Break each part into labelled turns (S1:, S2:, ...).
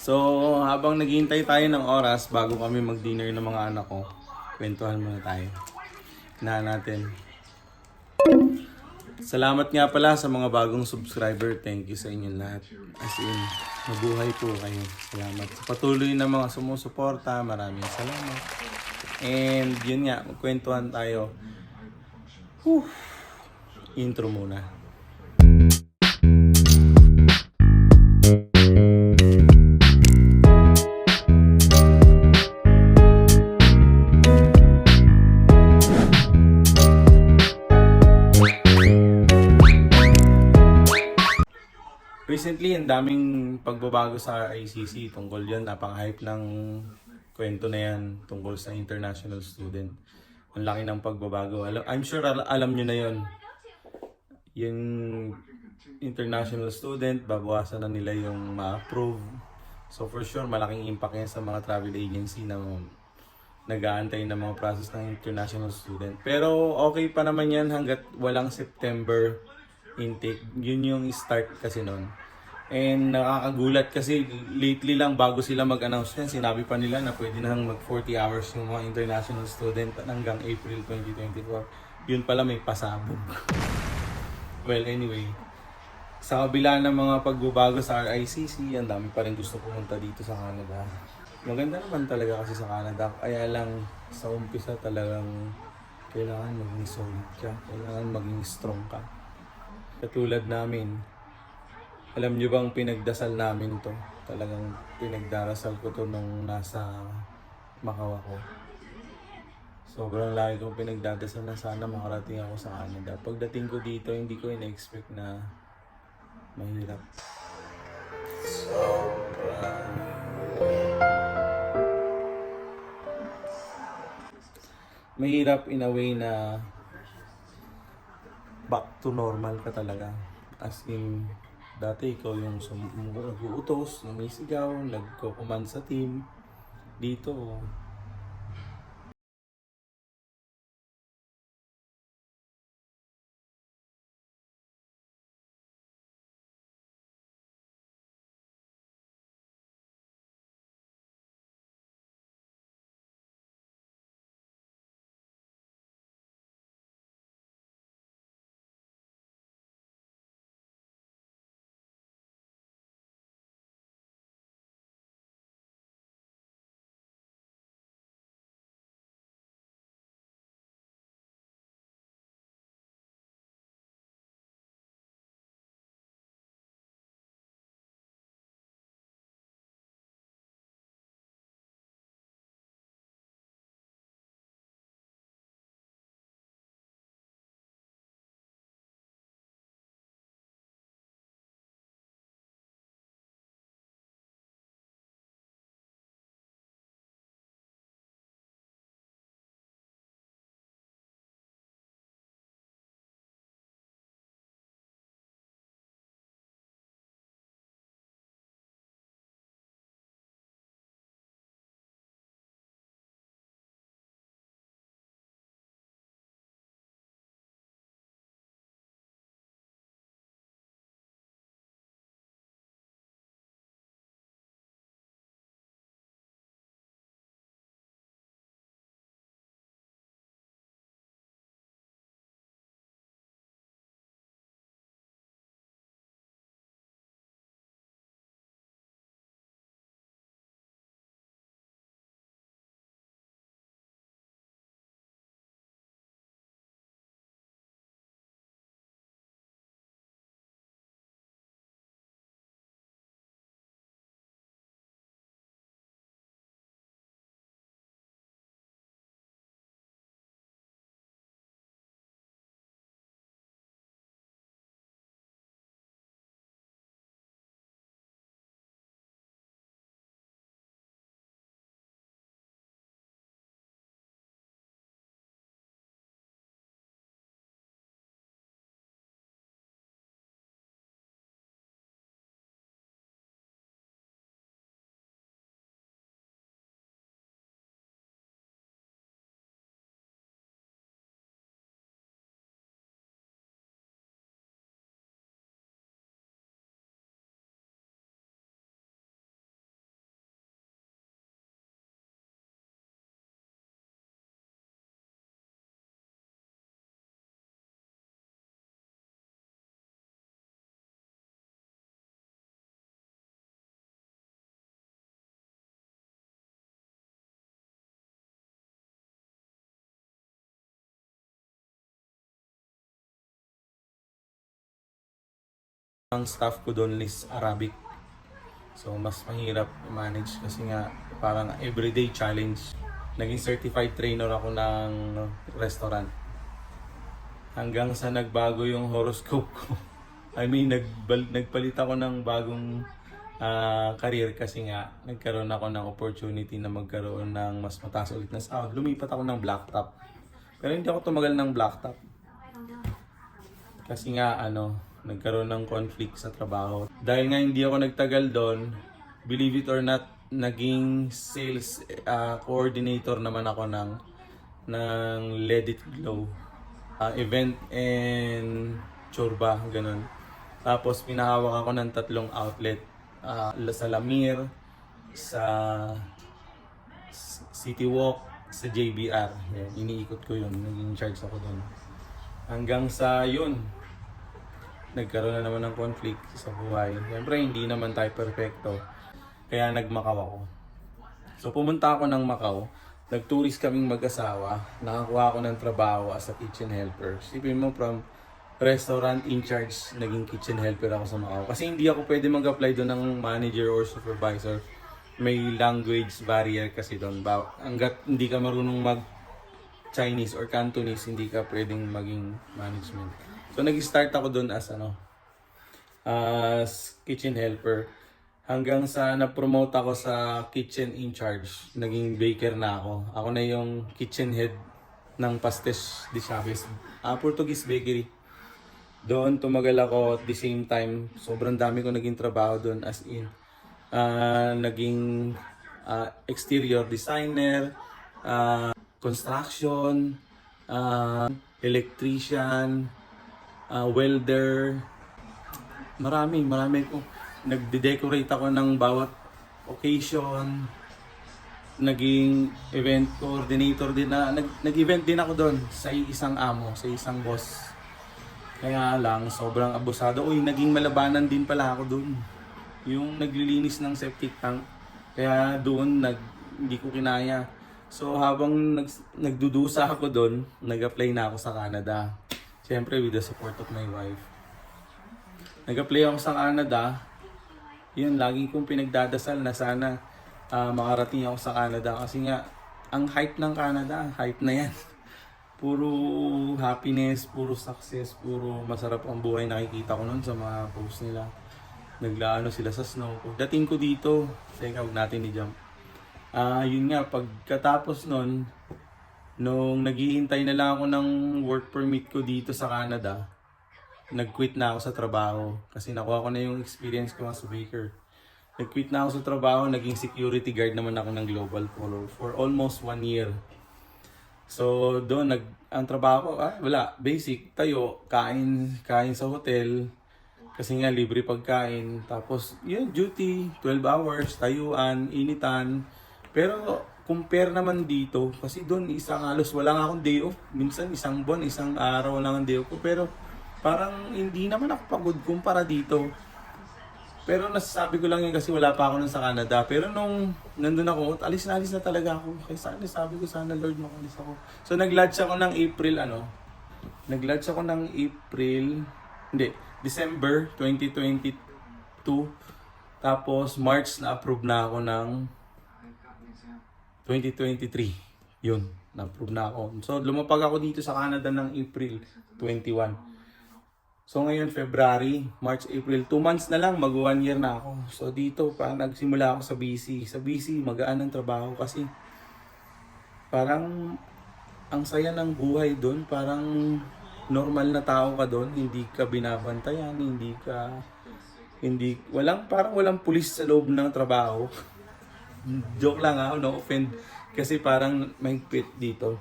S1: So, habang naghihintay tayo ng oras bago kami mag-dinner ng mga anak ko, kwentuhan muna tayo. Na natin. Salamat nga pala sa mga bagong subscriber. Thank you sa inyong lahat. As in, mabuhay po kayo. Salamat sa patuloy na mga sumusuporta. Maraming salamat. And yun nga, magkwentuhan tayo. Whew. Intro muna. Recently, ang daming pagbabago sa RICC tungkol yan. Napaka-hype ng kwento na yan tungkol sa international student. Ang laki ng pagbabago. I'm sure alam nyo na yon. Yung international student, babawasan na nila yung ma-approve. So for sure, malaking impact yan sa mga travel agency na nag-aantay ng mga process ng international student. Pero okay pa naman yan hanggat walang September intake. Yun yung start kasi nun. And nakakagulat kasi lately lang bago sila mag-announce yan, sinabi pa nila na pwede nang mag 40 hours yung mga international student hanggang April 2024. Yun pala may pasabog. Well, anyway, sa kabila ng mga pagbabago sa RICC, ang dami pa rin gusto pumunta dito sa Canada. Maganda naman talaga kasi sa Canada. Kaya lang sa umpisa talagang kailangan maging solid ka. Kailangan maging strong ka. Katulad namin, alam nyo bang pinagdasal namin to? Talagang pinagdarasal ko to nung nasa Macau ako. Sobrang lagi kong pinagdadasal na sana makarating ako sa Canada. Pagdating ko dito, hindi ko in-expect na mahirap. Sobrang mahirap in a way na back to normal ka talaga. As in, dati ikaw yung nag-uutos, namisigaw, nagko-command sa team. Dito, Ang staff ko doon is Arabic. So mas mahirap i-manage kasi nga parang everyday challenge. Naging certified trainer ako ng restaurant. Hanggang sa nagbago yung horoscope ko. I mean, nagpalit ako ng bagong career kasi nga nagkaroon ako ng opportunity na magkaroon ng mas mataas ulit na sahod. Lumipat ako ng blacktop. Pero hindi ako tumagal ng blacktop. Kasi nga nagkaroon ng conflict sa trabaho. Dahil nga hindi ako nagtagal doon, believe it or not, naging sales coordinator naman ako ng Let It Glow. Event and chorba, ganun. Tapos pinahawak ako ng 3 outlet. Sa Lamir, sa City Walk, sa JBR. Yan, iniikot ko yun. Naging charge ako doon. Hanggang sa yun, nagkaroon na naman ng conflict sa buhay. Siyempre, hindi naman tayo perfecto. Kaya nag-Macau ako. So pumunta ako ng Macau. Nag-tourist kaming mag-asawa. Nakakuha ako ng trabaho as a kitchen helper. Sipin mo, from restaurant in charge, naging kitchen helper ako sa Macau. Kasi hindi ako pwede mag-apply doon ng manager or supervisor. May language barrier kasi doon. Hanggat hindi ka marunong mag-Chinese or Cantonese, hindi ka pwedeng maging management. So nag-start ako doon as kitchen helper. Hanggang sa na-promote ako sa kitchen in charge. Naging baker na ako. Ako na yung kitchen head ng Pastes de Chaves, Portuguese bakery. Doon tumagal ako at the same time. Sobrang dami ko naging trabaho doon, as in naging exterior designer, construction, electrician, welder. Marami ko. Nagde-decorate ako ng bawat occasion. Naging event coordinator din nag-event din ako doon sa isang amo, sa isang boss. Kaya lang sobrang abusado. Naging malabanan din pala ako doon. Yung naglilinis ng septic tank. Kaya doon hindi ko kinaya. So habang nagdudusa ako doon, nag-apply na ako sa Canada. Siyempre with the support of my wife. Nag-apply ako sa Canada. Yun, lagi kong pinagdadasal na sana makarating ako sa Canada. Kasi nga, ang hype ng Canada, hype na yan. Puro happiness, puro success, puro masarap ang buhay nakikita ko nun sa mga posts nila. Naglaano sila sa snow. Dating ko dito, teka, huwag natin i-jump. Yun nga, pagkatapos nun, nung naghihintay na lang ako ng work permit ko dito sa Canada, nag-quit na ako sa trabaho kasi nakuha ko na yung experience ko as a baker. Nag-quit na ako sa trabaho, naging security guard naman ako ng Global for almost 1 year. So doon, ang trabaho ko, wala, basic, tayo, kain sa hotel, kasi nga libre pagkain. Tapos yun, duty, 12 hours, tayuan, initan. Pero compare naman dito, kasi doon halos wala nga akong day off. Minsan isang buwan, isang araw lang ang day off ko. Pero parang hindi naman ako pagod kumpara dito. Pero nasasabi ko lang yun kasi wala pa ako nun sa Canada. Pero nung nandun ako, alis na talaga ako. Kaya sabi ko sana Lord makalis ako. So nag-lodge ako ng December 2022. Tapos March na-approve na ako ng 2023. Yun, na-approve na ako. So lumapag ako dito sa Canada ng April 21. So ngayon, February, March, April, 2 months na lang, mag-1 year na ako. So dito, nagsimula ako sa BC. Sa BC, magaan ang trabaho kasi parang ang saya ng buhay doon. Parang normal na tao ka doon, hindi ka binabantayan, parang walang pulis sa loob ng trabaho. Joke lang no offend. Kasi parang mahigpit dito.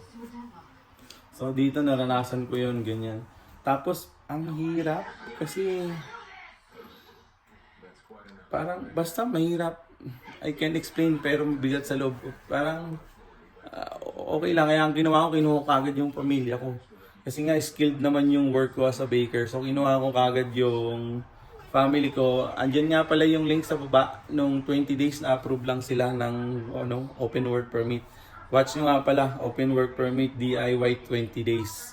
S1: So dito naranasan ko yun, ganyan. Tapos, ang hirap kasi parang basta mahirap. I can't explain pero mabigat sa loob ko. Parang okay lang. Kaya ang ginawa ko, kinuha ko kagad yung pamilya ko. Kasi nga skilled naman yung work ko as a baker. So kinuha ko kagad yung family ko. Andyan nga pala yung link sa baba. Nung 20 days na approve lang sila ng open work permit. Watch nyo nga pala, open work permit DIY 20 days.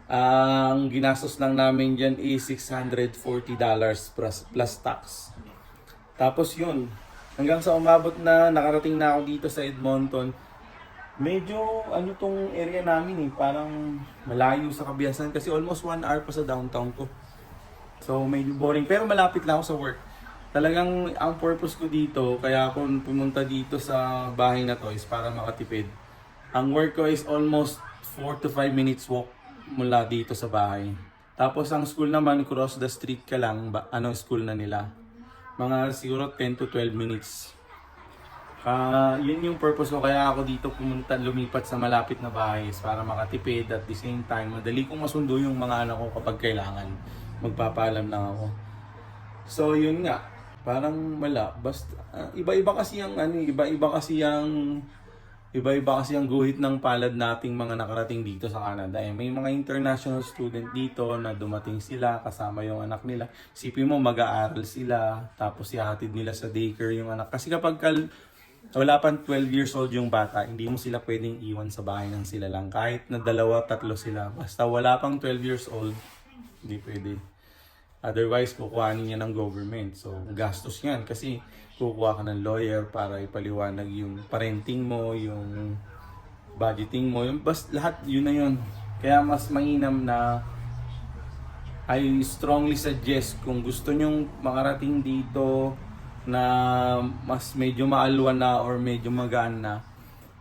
S1: Ang ginastos lang namin dyan is $640 plus tax. Tapos yun, hanggang sa umabot na nakarating na ako dito sa Edmonton, medyo ano tong area namin parang malayo sa Kabiyasan kasi almost 1 hour pa sa downtown ko. So medyo boring pero malapit lang ako sa work. Talagang ang purpose ko dito, kaya ako pumunta dito sa bahay na to is para makatipid. Ang work ko is almost 4 to 5 minutes walk mula dito sa bahay. Tapos ang school naman, cross the street ka lang, school na nila. Mga siguro 10 to 12 minutes. Yun yung purpose ko kaya ako dito lumipat sa malapit na bahay para makatipid at the same time madali kong masundo yung mga anak ko kapag kailangan. Magpapaalam lang ako. So yun nga, parang basta iba-iba kasi ang guhit ng palad nating mga nakarating dito sa Canada. May mga international student dito na dumating sila kasama yung anak nila. Isipin mo mag-aaral sila tapos ihatid nila sa daycare yung anak. Kasi kapag wala pang 12 years old yung bata, hindi mo sila pwedeng iwan sa bahay ng sila lang. Kahit na 2-3 sila. Basta wala pang 12 years old, hindi pwede. Otherwise, kukuhanin niya ng government. So, gastos yan. Kasi kukuha ka ng lawyer para ipaliwanag yung parenting mo, yung budgeting mo. Lahat, yun na yun. Kaya mas mainam na I strongly suggest kung gusto nyong makarating dito na mas medyo maalwan na or medyo magaan na,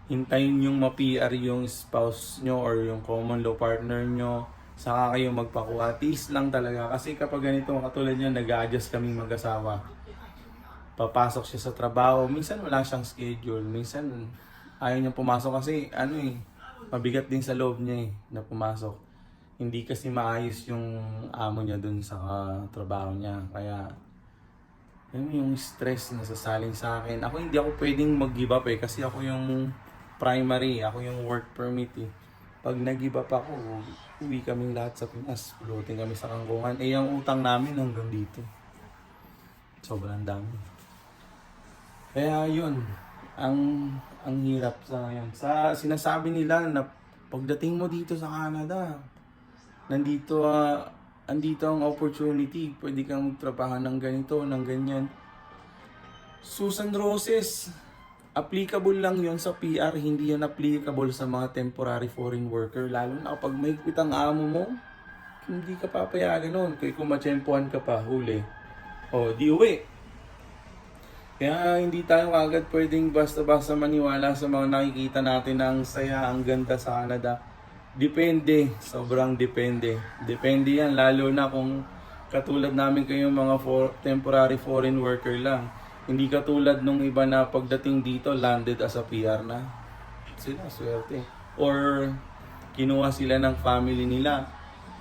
S1: hintayin yung ma-PR yung spouse nyo or yung common law partner nyo, saka kayo magpakuha. Tiis lang talaga kasi kapag ganito katulad nyo, nag-a-adjust kaming mag-asawa. Papasok siya sa trabaho, minsan wala siyang schedule, minsan ayaw niya pumasok kasi mabigat din sa loob niya na pumasok. Hindi kasi maayos yung amo niya dun sa trabaho niya, kaya yung stress na sasaling sa akin. Hindi ako pwedeng mag-give up kasi ako yung primary, ako yung work permit Pag nag-give up ako, uwi kaming lahat sa Pinas, pulutin kami sa Kangkungan. Yung utang namin hanggang dito. Sobrang dami. Kaya yun, ang hirap sa ngayon. Sinasabi nila na pagdating mo dito sa Canada, andito ang opportunity, pwede kang magtrabaho ng ganito, ng ganyan. Susan Roses, applicable lang yon sa PR, hindi yan applicable sa mga temporary foreign worker. Lalo na kapag may ang amo mo, hindi ka papayagan nun. Kaya kung matsyempohan ka pa, huli. Di uwi. Kaya hindi tayo agad pwedeng basta-basta maniwala sa mga nakikita natin na ang saya, ang ganda sa Canada. Depende, sobrang depende. Depende yan, lalo na kung katulad namin kayong mga temporary foreign worker lang. Hindi katulad nung iba na pagdating dito, landed as a PR na. Sila, swerte. Or kinuha sila ng family nila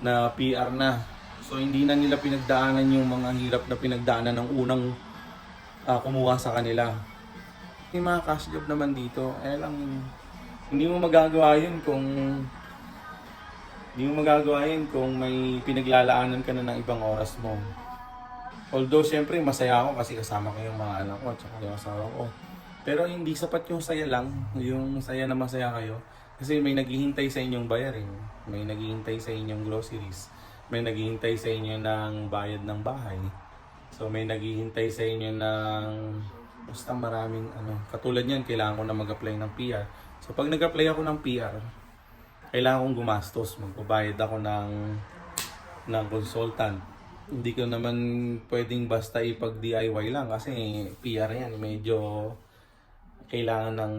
S1: na PR na. So hindi na nila pinagdaanan yung mga hirap na pinagdaanan ng unang kumuha sa kanila. May mga cash job naman dito. Hindi mo magagawa yun kung may pinaglalaanan ka na ng ibang oras mo. Although, syempre, masaya ako kasi kasama ko yung mga anak ko at saka yung asawa ko. Pero hindi sapat yung saya lang, yung saya na masaya kayo. Kasi may naghihintay sa inyong bayarin, may naghihintay sa inyong groceries, may naghihintay sa inyo ng bayad ng bahay. So, may naghihintay sa inyo ng basta maraming Katulad yan, kailangan ko na mag-apply ng PR. So, pag nag-apply ako ng PR, kailangan kong gumastos, magbabayad ako ng consultant. Hindi ko naman pwedeng basta ipag-DIY lang kasi PR yan, medyo kailangan ng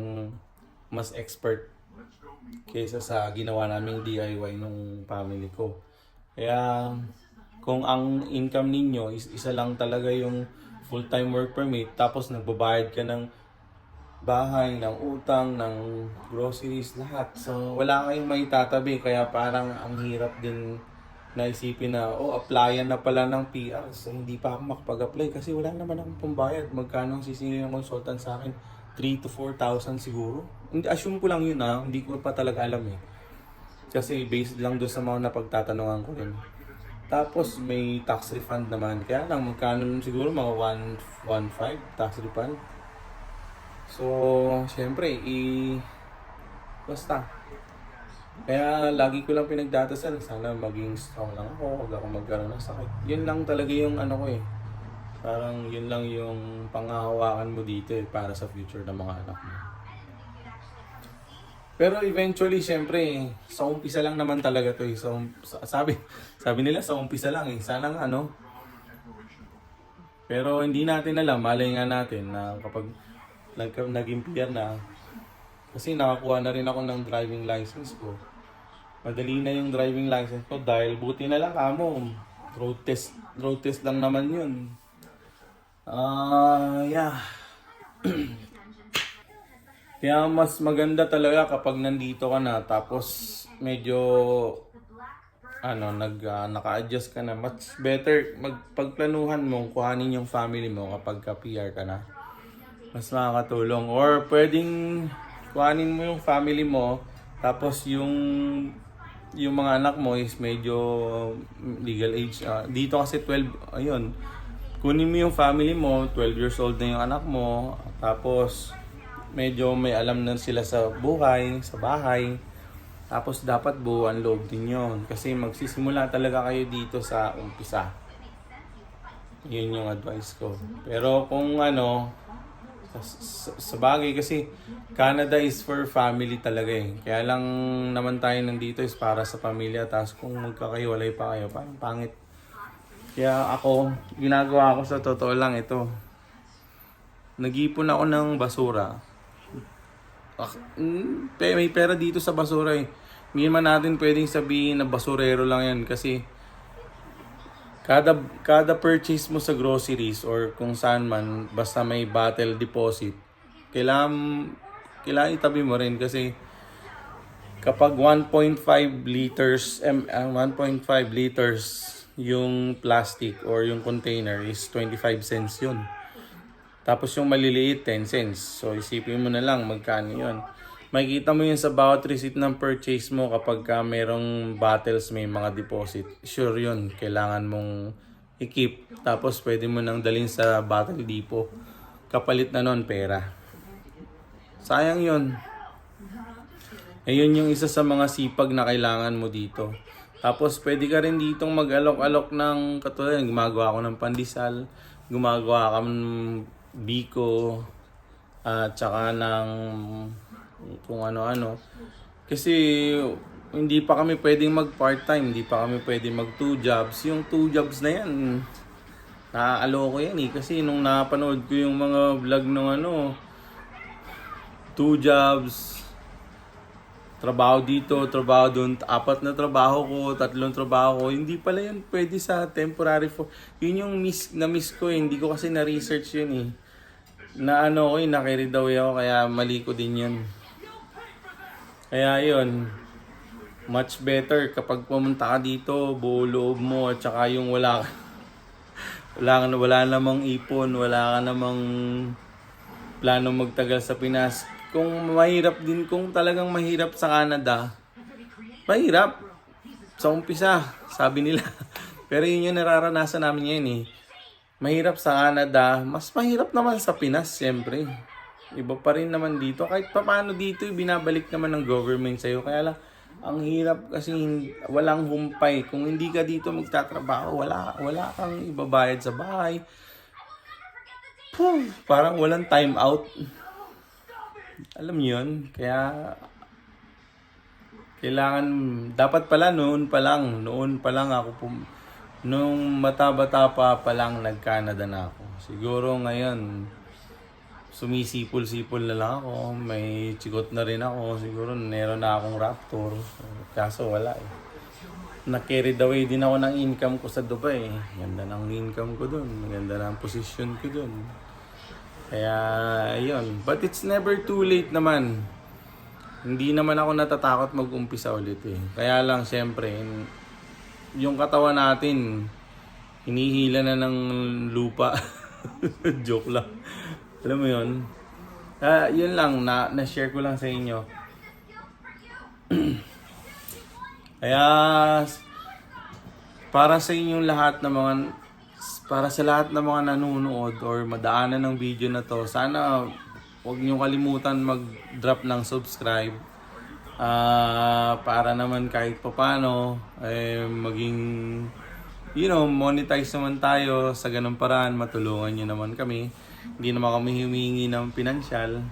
S1: mas expert kaysa sa ginawa naming DIY nung family ko. Kaya kung ang income ninyo is isa lang talaga yung full-time work permit tapos nagbabayad ka ng bahay, ng utang, ng groceries, lahat. So, wala kayong may tatabi. Kaya parang ang hirap din naisipin na, applyan na pala ng PR. So, hindi pa ako makapag-apply kasi wala naman akong pambayad. Magkano ang sisingil ng consultant sa akin? 3,000 to 4,000 siguro. Assume ko lang yun hindi ko pa talaga alam Kasi based lang doon sa mga napagtatanungan ko rin. Tapos may tax refund naman. Kaya lang, magkano siguro mga 1.5 tax refund. So, syempre, basta Kaya lagi ko lang pinagdadasal, sana maging strong lang ako, huwag ako magkaroon ng sakit. Yun lang talaga yung ano ko eh. Parang yun lang yung panghahawakan mo dito eh, para sa future ng mga anak mo. Pero eventually, syempre, sa umpisa lang naman talaga to eh. Sabi nila sa umpisa lang eh. Sana nga ano. Pero hindi natin alam, malay nga natin na kapag naging PR na, kasi nakakuha na rin ako ng driving license ko. Madali na yung driving license ko dahil buti na lang kamo. Road test lang naman yun. Yeah. Kaya mas maganda talaga kapag nandito ka na tapos medyo naka-adjust ka na. Much better magpagplanuhan mo kuhanin yung family mo kapag ka PR ka na. Mas makakatulong. Or pwedeng kuhanin mo yung family mo tapos yung mga anak mo is medyo legal age. Dito kasi 12, ayun. Kunin mo yung family mo, 12 years old na yung anak mo, tapos medyo may alam na sila sa buhay, sa bahay. Tapos dapat buuan loob din yun. Kasi magsisimula talaga kayo dito sa umpisa. Yun yung advice ko. Pero kung sa bagay kasi Canada is for family talaga eh. Kaya lang naman tayo nandito is para sa pamilya. Tapos kung magkakahiwalay pa kayo, parang pangit. Kaya ako, ginagawa ko sa totoo lang ito. Nag-ipon ako ng basura. May pera dito sa basura eh. Hindi man natin pwedeng sabihin na basurero lang yan kasi kada purchase mo sa groceries or kung saan man basta may bottle deposit, kailangan itabi mo rin kasi kapag 1.5 liters yung plastic or yung container is 25 cents yun. Tapos yung maliliit, 10 cents. So, isipin mo na lang magkano yun. Makikita mo yun sa bawat receipt ng purchase mo kapag merong bottles, may mga deposit. Sure yun, kailangan mong i-keep. Tapos, pwede mo nang dalhin sa bottle depot. Kapalit na nun, pera. Sayang yun. Ayun yung isa sa mga sipag na kailangan mo dito. Tapos, pwede ka rin ditong mag-alok-alok ng katulad. Gumagawa ako ng pandesal. Gumagawa ka ng biko at saka ng kung ano-ano. Kasi hindi pa kami pwedeng mag part-time, hindi pa kami pwedeng mag 2 jobs. Yung 2 jobs na yan, naaaloko yan eh. Kasi nung napanood ko yung mga vlog ng 2 jobs, trabaho dito, trabaho doon, 4 na trabaho ko, 3 trabaho ko. Hindi pala yun pwede sa temporary yun yung na-miss ko eh. Hindi ko kasi na-research yun eh. Na-carried away ako kaya mali ko din yun. Kaya yun, much better kapag pumunta ka dito, buo loob mo at saka yung wala namang ipon, wala ka namang plano magtagal sa Pinas. Kung talagang mahirap sa Canada, mahirap sa umpisa, sabi nila. Pero yun yung nararanasan namin ngayon eh. Mahirap sa Canada, mas mahirap naman sa Pinas, siyempre. Iba pa rin naman dito. Kahit paano dito, binabalik naman ng government sa'yo. Kaya lang, ang hirap kasi walang humpay. Kung hindi ka dito magtatrabaho, wala kang ibabayad sa bahay. Parang walang time out. Alam niyo yun? Kaya kailangan, dapat pala noon pa lang ako nung mata-bata pa lang nag-Canada na ako. Siguro ngayon, sumisipol-sipol na lang ako. May chigot na rin ako. Siguro meron na akong Raptor. Kaso wala eh. Na-carried away din ako ng income ko sa Dubai. Ganda ng income ko dun. Ganda ng position ko dun. Kaya, ayun. But it's never too late naman. Hindi naman ako natatakot mag-umpisa ulit eh. Kaya lang, syempre, yung katawan natin, hinihila na ng lupa. Joke lang. Alam mo yun? Yun lang, na-share ko lang sa inyo. Kaya, para sa inyong lahat ng para sa lahat ng mga nanonood or madaanan ng video na to, sana huwag niyo kalimutan mag-drop ng subscribe Para naman kahit papano maging monetize naman tayo sa ganung paraan, matulungan nyo naman kami. Hindi naman kami humingi ng pinansyal.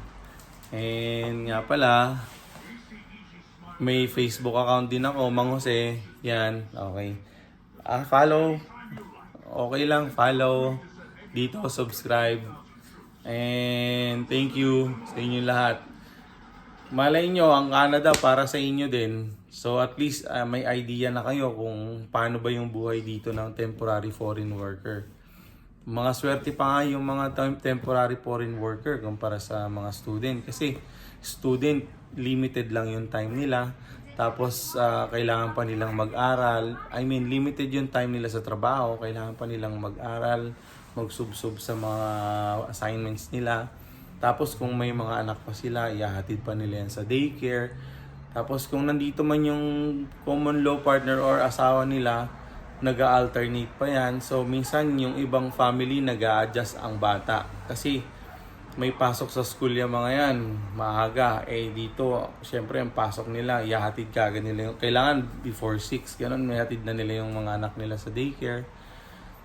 S1: And nga pala, may Facebook account din ako, Mang Jose. Yan, okay. Follow. Okay lang, follow. Dito, subscribe. And thank you sa inyo lahat. Malay nyo, ang Canada para sa inyo din. So at least may idea na kayo kung paano ba yung buhay dito ng temporary foreign worker. Mga swerte pa nga yung mga temporary foreign worker kumpara sa mga student. Kasi student, limited lang yung time nila. Tapos kailangan pa nilang mag-aral. I mean, limited yung time nila sa trabaho. Kailangan pa nilang mag-aral, magsubsob sa mga assignments nila. Tapos kung may mga anak pa sila, ihahatid pa nila yan sa daycare. Tapos kung nandito man yung common law partner or asawa nila, nag-alternate pa yan. So minsan yung ibang family nag-a-adjust ang bata. Kasi may pasok sa school yung mga yan, maaga. Dito, syempre ang pasok nila, ihahatid ka nila. Kailangan before 6, ganun, may hatid na nila yung mga anak nila sa daycare.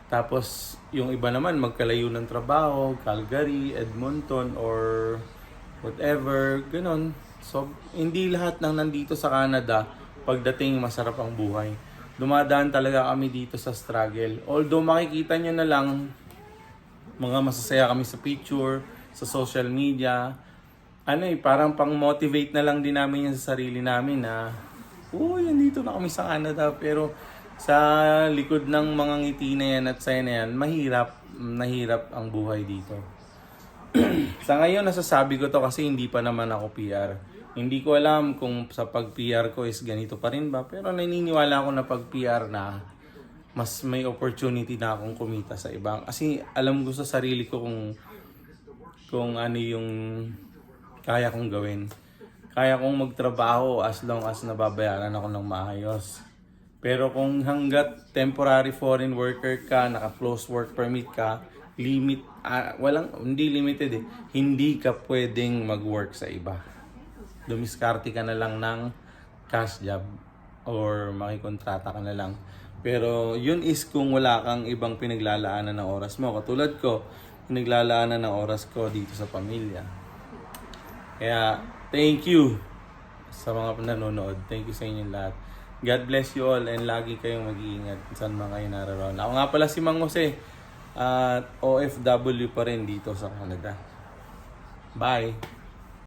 S1: Tapos yung iba naman magkalayo ng trabaho, Calgary, Edmonton, or whatever, ganun. So, hindi lahat ng nandito sa Canada, pagdating masarap ang buhay. Dumadaan talaga kami dito sa struggle. Although makikita nyo na lang, mga masasaya kami sa picture, sa social media. Parang pang-motivate na lang din namin yan sa sarili namin na, nandito na kami sa Canada. Pero sa likod ng mga ngiti na yan at saya na yan, nahirap ang buhay dito. Sa ngayon, nasasabi ko to kasi hindi pa naman ako PR. Hindi ko alam kung sa pag-PR ko is ganito pa rin ba. Pero naniniwala ako na pag-PR na mas may opportunity na akong kumita sa ibang. Kasi alam ko sa sarili ko kung ano yung kaya kong gawin. Kaya kong magtrabaho as long as nababayaran ako ng maayos. Pero kung hanggat temporary foreign worker ka, naka-close work permit ka, hindi limited hindi ka pwedeng mag-work sa iba. Dumiskarte ka na lang ng cash job or makikontrata ka na lang. Pero yun is kung wala kang ibang pinaglalaanan ng oras mo. Katulad ko, pinaglalaanan ng oras ko dito sa pamilya. Kaya thank you sa mga nanonood. Thank you sa inyo lahat. God bless you all and lagi kayong mag-iingat saan mga kayo nararoon. Ako nga pala si Mang Jose at OFW pa rin dito sa Canada. Bye!